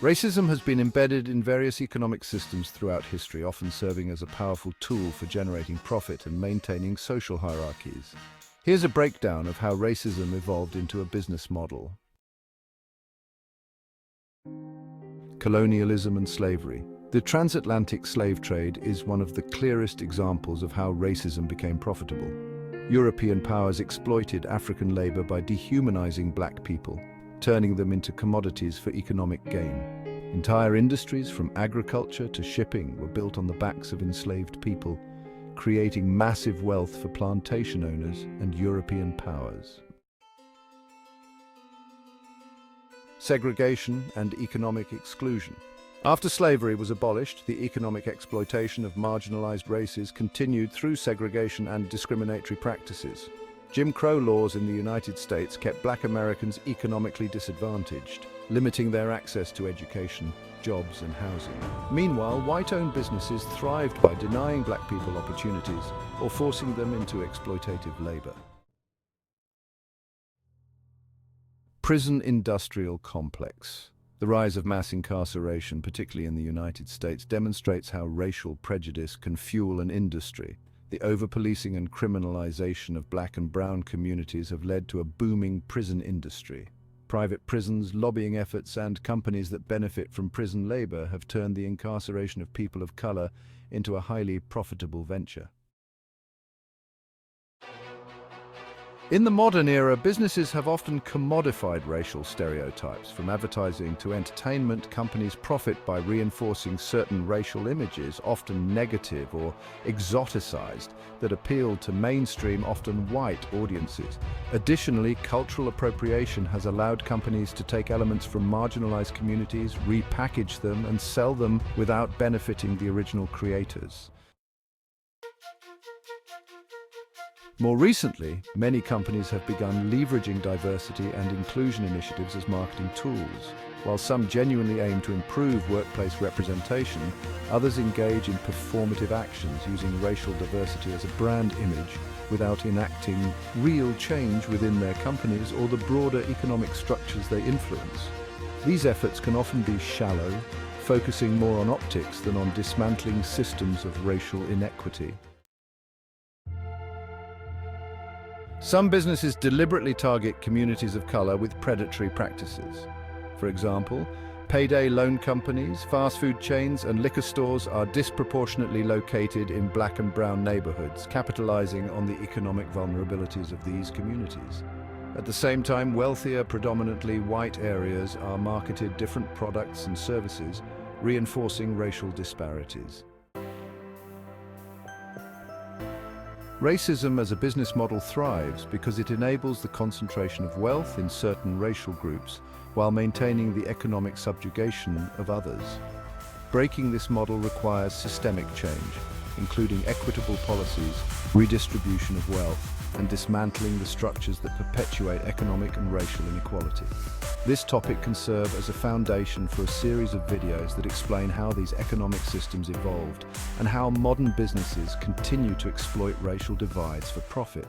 Racism has been embedded in various economic systems throughout history, often serving as a powerful tool for generating profit and maintaining social hierarchies. Here's a breakdown of how racism evolved into a business model. Colonialism and slavery. The transatlantic slave trade is one of the clearest examples of how racism became profitable. European powers exploited African labor by dehumanizing black people, turning them into commodities for economic gain. Entire industries, from agriculture to shipping, were built on the backs of enslaved people, creating massive wealth for plantation owners and European powers. Segregation and economic exclusion. After slavery was abolished, the economic exploitation of marginalized races continued through segregation and discriminatory practices. Jim Crow laws in the United States kept black Americans economically disadvantaged, limiting their access to education, jobs, and housing. Meanwhile, white-owned businesses thrived by denying black people opportunities or forcing them into exploitative labor. Prison industrial complex. The rise of mass incarceration, particularly in the United States, demonstrates how racial prejudice can fuel an industry. The over-policing and criminalization of black and brown communities have led to a booming prison industry. Private prisons, lobbying efforts, and companies that benefit from prison labor have turned the incarceration of people of color into a highly profitable venture. In the modern era, businesses have often commodified racial stereotypes. From advertising to entertainment, companies profit by reinforcing certain racial images, often negative or exoticized, that appeal to mainstream, often white audiences. Additionally, cultural appropriation has allowed companies to take elements from marginalized communities, repackage them, and sell them without benefiting the original creators. More recently, many companies have begun leveraging diversity and inclusion initiatives as marketing tools. While some genuinely aim to improve workplace representation, others engage in performative actions using racial diversity as a brand image without enacting real change within their companies or the broader economic structures they influence. These efforts can often be shallow, focusing more on optics than on dismantling systems of racial inequity. Some businesses deliberately target communities of color with predatory practices. For example, payday loan companies, fast food chains, and liquor stores are disproportionately located in black and brown neighborhoods, capitalizing on the economic vulnerabilities of these communities. At the same time, wealthier, predominantly white areas are marketed different products and services, reinforcing racial disparities. Racism as a business model thrives because it enables the concentration of wealth in certain racial groups while maintaining the economic subjugation of others. Breaking this model requires systemic change, including equitable policies, redistribution of wealth, and dismantling the structures that perpetuate economic and racial inequality. This topic can serve as a foundation for a series of videos that explain how these economic systems evolved and how modern businesses continue to exploit racial divides for profit.